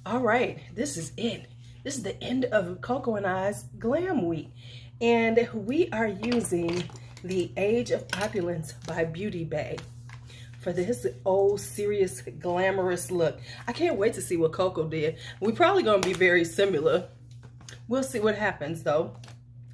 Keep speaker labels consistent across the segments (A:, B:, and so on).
A: All right, this is it. This is the end of Coco and I's Glam Week. And we are using the Age of Opulence by Beauty Bay for this old, serious, glamorous look. I can't wait to see what Coco did. We're probably going to be very similar. We'll see what happens though.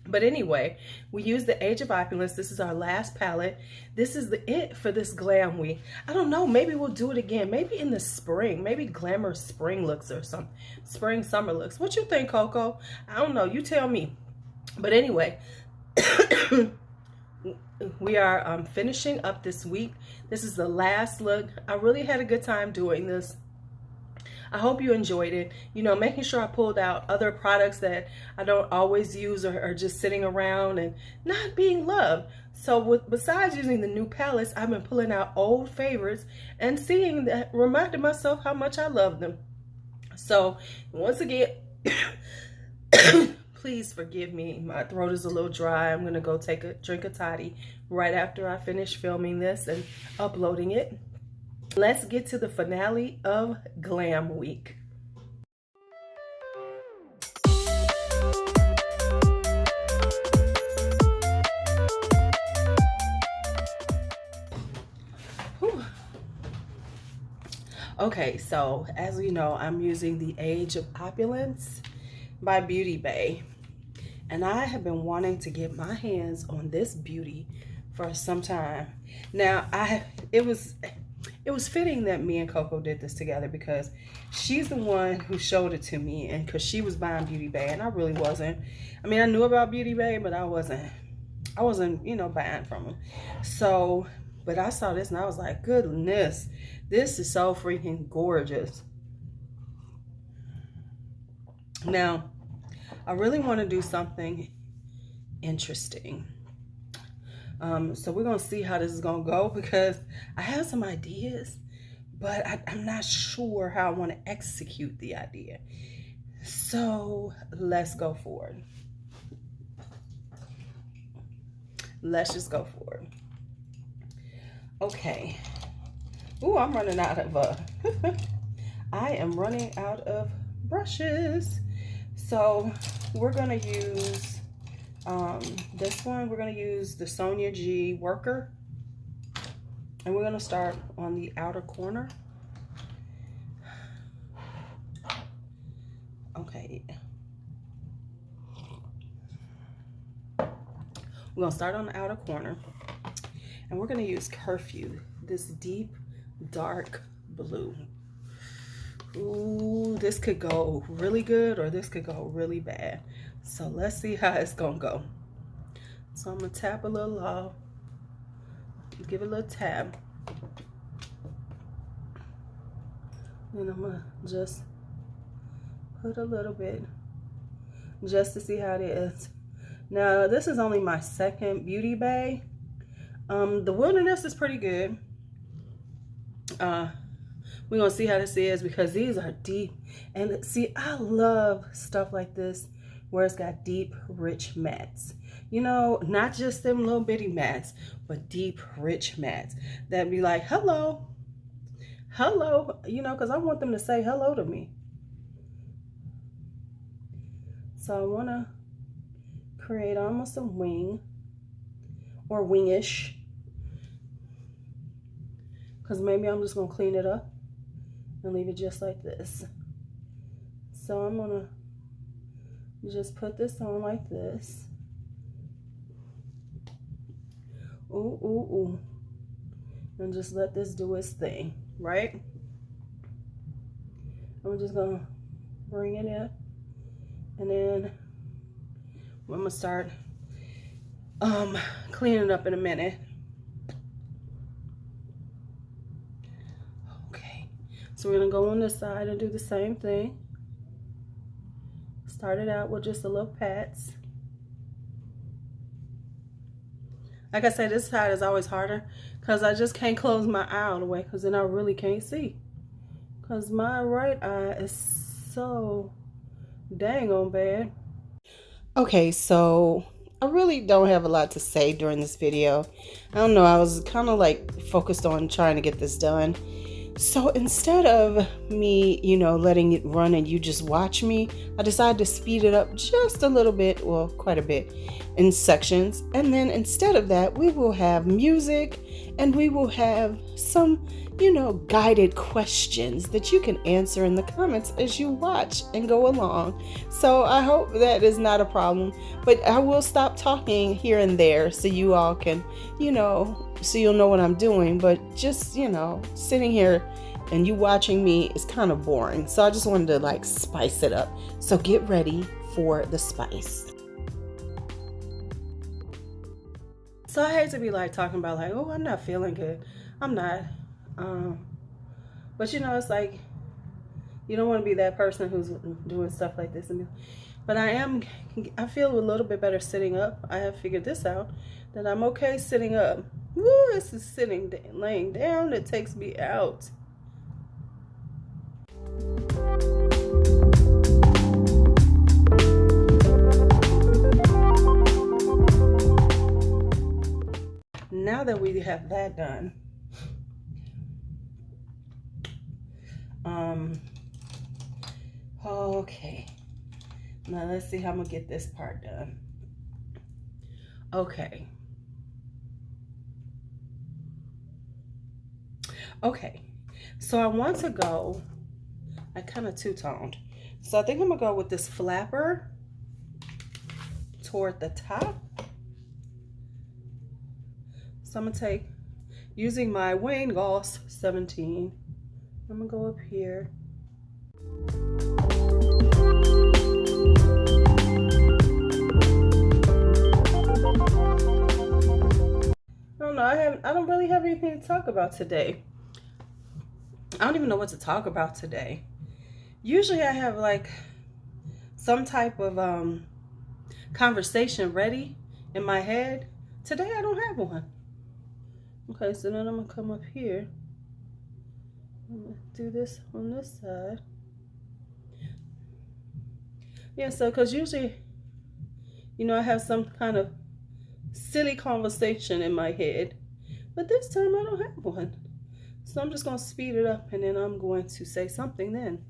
A: But anyway, we use the Age of Opulence. This is our last palette. This is it for this glam week. I don't know, maybe we'll do it again. Maybe in the spring, maybe glamour spring looks or some spring, summer looks. What you think, Coco? I don't know, you tell me. But anyway, we are finishing up this week. This is the last look. I really had a good time doing this. I hope you enjoyed it. You know, making sure I pulled out other products that I don't always use or are just sitting around and not being loved. So besides using the new palettes, I've been pulling out old favorites and seeing that, reminding myself how much I love them. So once again, please forgive me. My throat is a little dry. I'm going to go take a drink of toddy right after I finish filming this and uploading it. Let's get to the finale of Glam Week. Whew. Okay, so as you know, I'm using the Age of Opulence by Beauty Bay. And I have been wanting to get my hands on this beauty for some time. Now, it was fitting that me and Coco did this together because she's the one who showed it to me, and because she was buying Beauty Bay and I really wasn't. I mean, I knew about Beauty Bay, but I wasn't, you know, buying from them. So, but I saw this and I was like, goodness, this is so freaking gorgeous. Now, I really want to do something interesting. So we're going to see how this is going to go because I have some ideas, but I'm not sure how I want to execute the idea. So let's go for it. Let's just go for it. Okay. Ooh, I'm running out of, I am running out of brushes. So we're going to use this one. We're going to use the Sonia G Worker, and we're going to start on the outer corner. Okay. We're going to start on the outer corner, and we're going to use Curfew, this deep dark blue. Ooh, this could go really good or this could go really bad. So let's see how it's gonna go. So I'm gonna tap a little off, give it a little tap. And I'm gonna just put a little bit just to see how it is. Now, this is only my second Beauty Bay. The Wilderness is pretty good. We're going to see how this is because these are deep. And see, I love stuff like this where it's got deep, rich mattes. You know, not just them little bitty mattes, but deep, rich mattes. That be like, hello, hello, you know, because I want them to say hello to me. So I want to create almost a wing or wingish. Because maybe I'm just going to clean it up and leave it just like this. So I'm going to just put this on like this. Ooh, ooh, ooh. And just let this do its thing, right? I'm just going to bring it in. And then I'm going to start cleaning it up in a minute. So we're going to go on this side and do the same thing. Start it out with just a little pats. Like I said, this side is always harder because I just can't close my eye all the way because then I really can't see. Because my right eye is so dang on bad. Okay, so I really don't have a lot to say during this video. I don't know, I was kind of like focused on trying to get this done. So instead of me, letting it run and you just watch me, I decided to speed it up just a little bit, well, quite a bit in sections. And then instead of that, we will have music and we will have some, guided questions that you can answer in the comments as you watch and go along. So I hope that is not a problem, but I will stop talking here and there so you all can, so you'll know what I'm doing. But just, sitting here and you watching me is kind of boring. So I just wanted to spice it up. So get ready for the spice. So I hate to be talking about oh, I'm not feeling good. I'm not. But it's like, you don't want to be that person who's doing stuff like this. But I feel a little bit better sitting up. I have figured this out, that I'm okay sitting up. Woo, this is laying down that takes me out. Now that we have that done, okay, now let's see how I'm gonna get this part done. Okay, so I want to go, I kind of two-toned, so I think I'm gonna go with this flapper toward the top. So I'm gonna take, using my Wayne Goss 17, I'm gonna go up here. I don't really have anything to talk about today. I don't even know what to talk about today. Usually I have some type of conversation ready in my head. Today I don't have one. Okay, so then I'm gonna come up here. I'm gonna do this on this side. Yeah, so because usually, I have some kind of silly conversation in my head, but this time I don't have one. So I'm just gonna speed it up and then I'm going to say something then.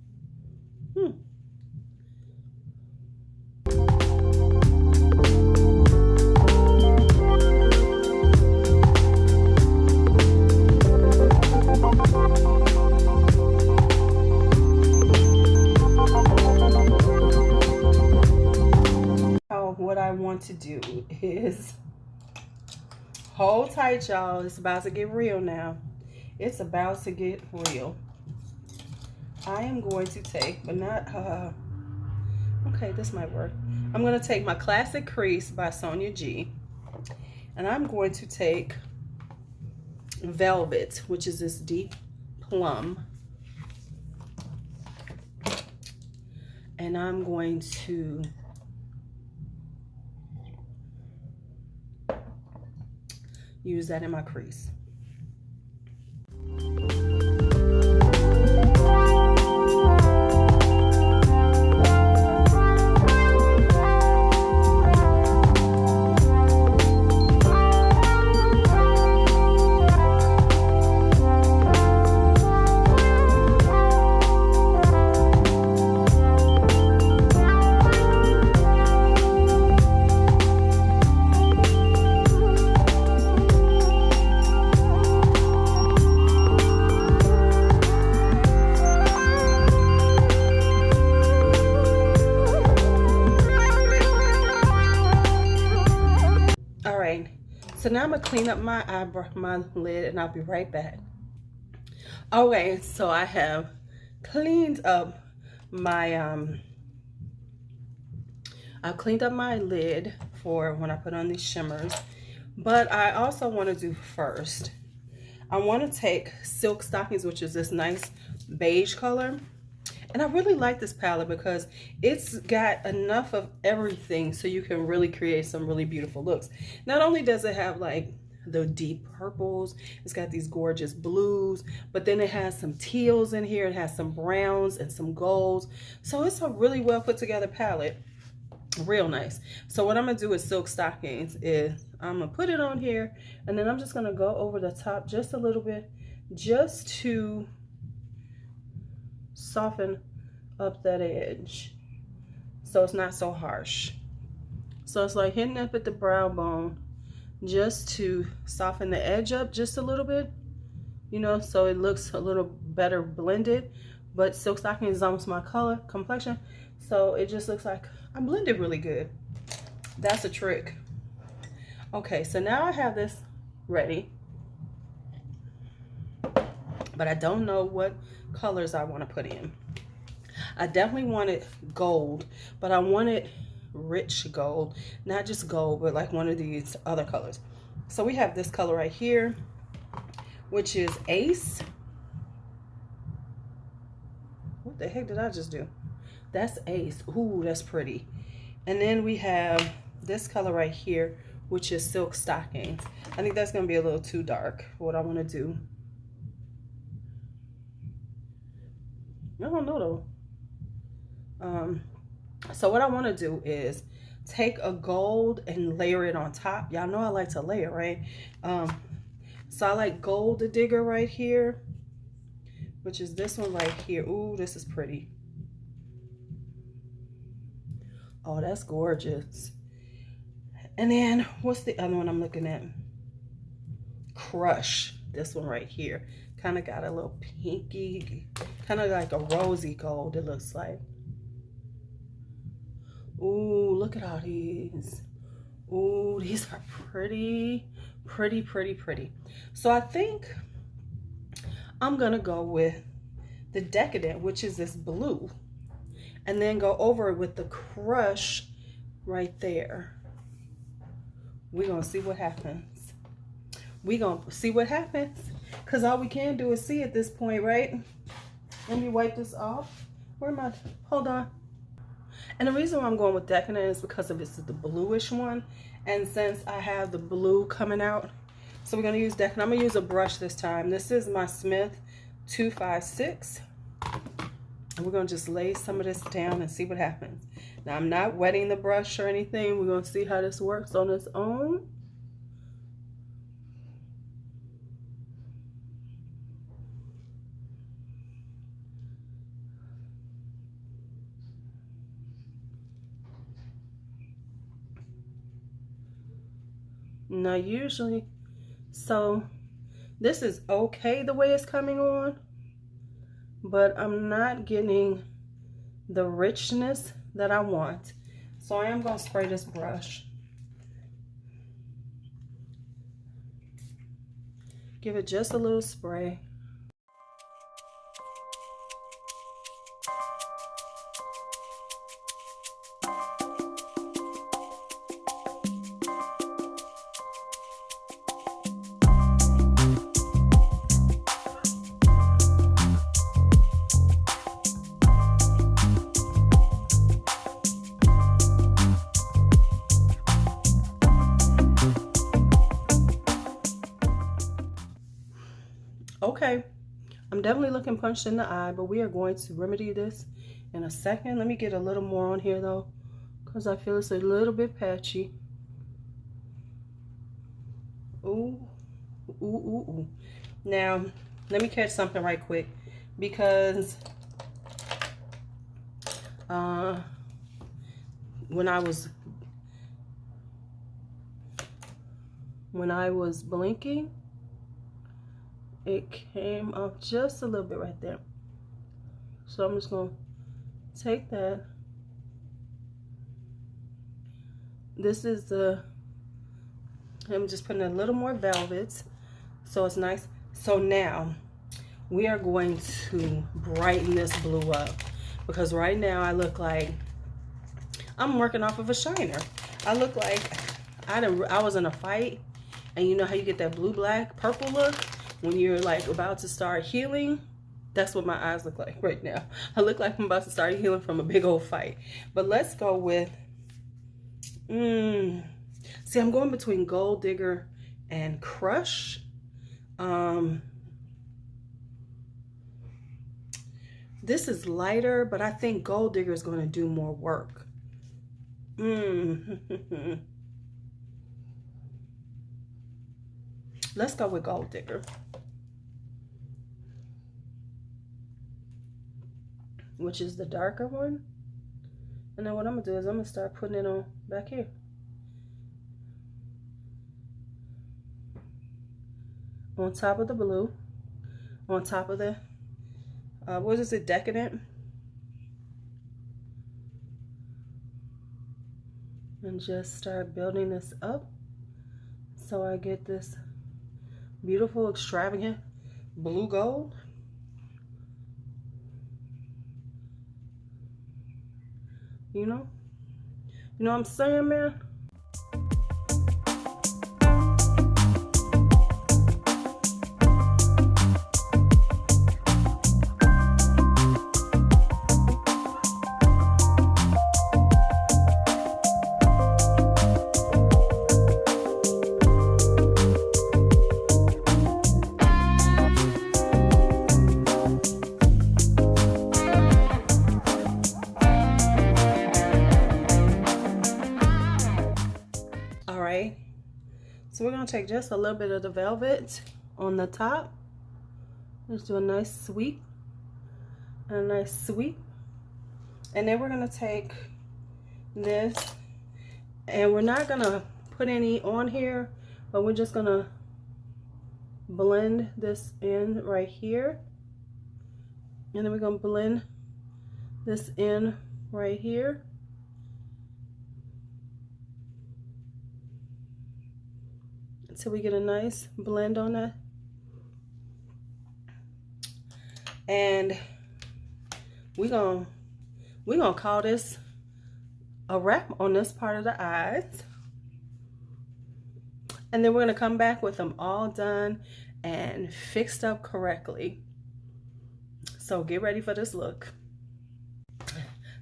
A: What I want to do is, hold tight, y'all. It's about to get real now. It's about to get real. I am going to take, but not, okay, this might work. I'm going to take my Classic Crease by Sonia G. And I'm going to take Velvet, which is this deep plum. And I'm going to use that in my crease. So now I'm gonna clean up my lid, and I'll be right back. Okay, so I have cleaned up my I've cleaned up my lid for when I put on these shimmers, but I also want to do first, I want to take Silk Stockings, which is this nice beige color. And I really like this palette because it's got enough of everything so you can really create some really beautiful looks. Not only does it have the deep purples, it's got these gorgeous blues, but then it has some teals in here, it has some browns and some golds. So it's a really well put together palette. Real nice. So what I'm gonna do with Silk Stockings is I'm gonna put it on here, and then I'm just gonna go over the top just a little bit, just to soften up that edge so it's not so harsh. So it's like hitting up at the brow bone just to soften the edge up just a little bit, you know, so it looks a little better blended. But silk stocking is almost my color complexion, so it just looks like I blended really good. That's a trick. Okay, so now I have this ready, but I don't know what colors I want to put in. I definitely wanted gold, but I wanted rich gold, not just gold, but like one of these other colors. So we have this color right here, which is Ace. What the heck did I just do? That's Ace. Ooh, that's pretty. And then we have this color right here, which is Silk Stockings. I think that's gonna be a little too dark for what I want to do. I don't know though. So what I want to do is take a gold and layer it on top. Y'all know I like to layer, right? So I like Gold Digger right here, which is this one right here. Ooh, this is pretty. Oh, that's gorgeous. And then what's the other one I'm looking at? Crush. This one right here. Kind of got a little pinky, kind of like a rosy gold, it looks like. Ooh, look at all these. Ooh, these are pretty, pretty, pretty, pretty. So I think I'm gonna go with the Decadent, which is this blue, and then go over it with the Crush right there. We're gonna see what happens. We're gonna see what happens, because all we can do is see at this point, right? Let me wipe this off. Where am I? Hold on. And the reason why I'm going with Decadent is because of this is the bluish one. And since I have the blue coming out, so we're going to use Decadent. I'm going to use a brush this time. This is my Smith 256. And we're going to just lay some of this down and see what happens. Now, I'm not wetting the brush or anything. We're going to see how this works on its own. Now usually, so this is okay the way it's coming on, but I'm not getting the richness that I want. So I am going to spray this brush. Give it just a little spray. Okay, I'm definitely looking punched in the eye, but we are going to remedy this in a second. Let me get a little more on here though, because I feel it's a little bit patchy. Ooh, ooh, ooh, ooh. Now, let me catch something right quick, because when I was blinking, it came up just a little bit right there. So I'm just gonna take that. This is the, I'm just putting a little more velvet so it's nice. So now we are going to brighten this blue up, because right now I look like I'm working off of a shiner. I look like I was in a fight, and you know how you get that blue, black, purple look when you're like about to start healing? That's what my eyes look like right now. I look like I'm about to start healing from a big old fight. But let's go with, see, I'm going between Gold Digger and Crush. This is lighter, but I think Gold Digger is going to do more work. Let's go with Gold Digger. which is the darker one. And then what I'm gonna do is I'm gonna start putting it on back here. On top of the blue, on top of the, what is it, Decadent? And just start building this up so I get this beautiful, extravagant blue gold. You know what I'm saying, man? So we're going to take just a little bit of the velvet on the top. Let's do a nice sweep. A nice sweep. And then we're going to take this. And we're not going to put any on here. But we're just going to blend this in right here. And then we're going to blend this in right here. So we get a nice blend on that. And we're gonna call this a wrap on this part of the eyes. And then we're gonna come back with them all done and fixed up correctly. So get ready for this look.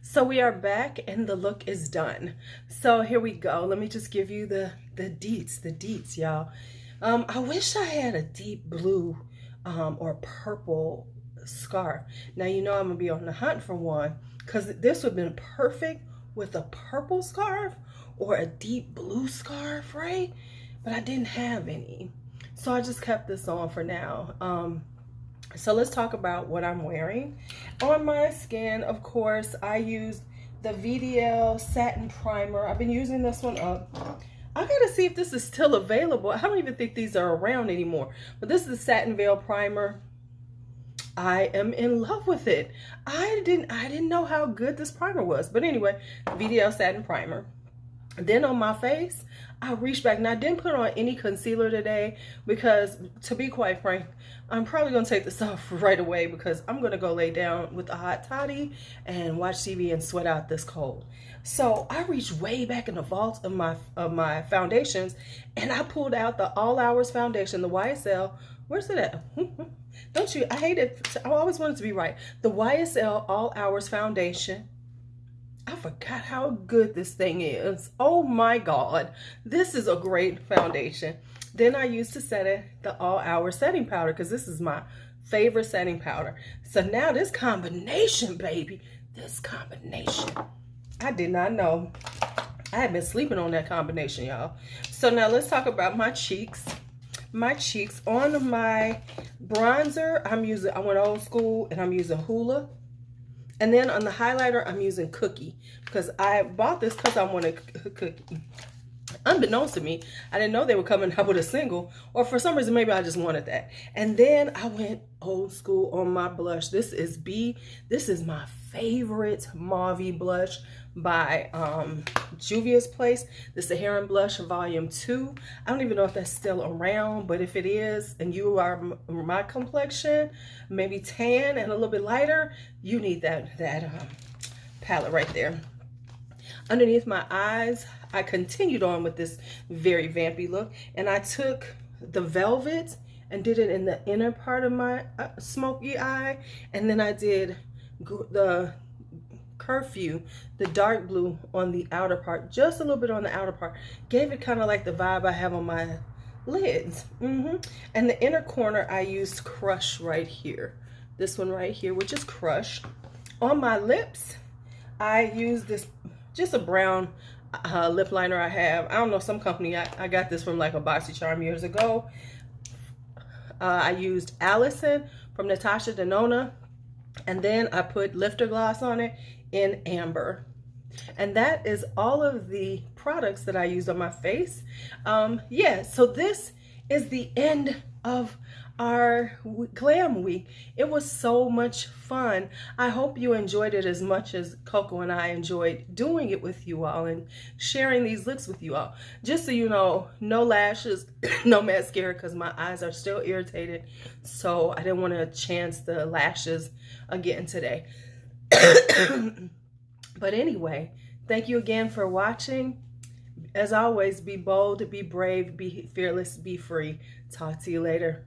A: So we are back and the look is done. So here we go. Let me just give you the deets, y'all. I wish I had a deep blue or purple scarf. Now, you know I'm gonna be on the hunt for one, because this would have been perfect with a purple scarf or a deep blue scarf, right? But I didn't have any. So I just kept this on for now. So let's talk about what I'm wearing. On my skin, of course, I used the VDL Satin Primer. I've been using this one up. I gotta see if this is still available. I don't even think these are around anymore. But this is the Satin Veil Primer. I am in love with it. I didn't know how good this primer was. But anyway, VDL Satin Primer. Then on my face, I reached back. Now, I didn't put on any concealer today because, to be quite frank, I'm probably going to take this off right away because I'm going to go lay down with a hot toddy and watch TV and sweat out this cold. So I reached way back in the vault of my foundations, and I pulled out the All Hours foundation, the YSL. Where's it at? Don't you? I hate it. I always want it to be right. The YSL All Hours foundation. I forgot how good this thing is. Oh my God. This is a great foundation. Then I used to set it the All Hours setting powder because this is my favorite setting powder. So now this combination, baby, this combination. I did not know. I had been sleeping on that combination, y'all. So now let's talk about my cheeks. My cheeks. On my bronzer, I went old school and I'm using Hoola. And then on the highlighter, I'm using Cookie because I bought this because I wanted a cookie. Unbeknownst to me, I didn't know they were coming out with a single, or for some reason, maybe I just wanted that. And then I went old school on my blush. This is my favorite mauve blush by Juvia's Place. This is the Heron Blush Volume 2. I don't even know if that's still around, but if it is, and you are my complexion, maybe tan and a little bit lighter, you need that palette right there. Underneath my eyes, I continued on with this very vampy look, and I took the velvet and did it in the inner part of my smoky eye, and then I did the Curfew, the dark blue, on the outer part, just a little bit on the outer part. Gave it kind of like the vibe I have on my lids. And the inner corner, I used Crush right here. This one right here, which is Crush. On my lips, I used this, just a brown lip liner I have. I don't know, some company, I got this from like a BoxyCharm years ago. I used Allison from Natasha Denona. And then I put lifter gloss on it in amber. And that is all of the products that I use on my face. Yeah, so this is the end of our glam week. It was so much fun. I hope you enjoyed it as much as Coco and I enjoyed doing it with you all and sharing these looks with you all. Just so you know, no lashes, no mascara, because my eyes are still irritated. So I didn't want to chance the lashes again today. But anyway, thank you again for watching. As always, be bold, be brave, be fearless, be free. Talk to you later.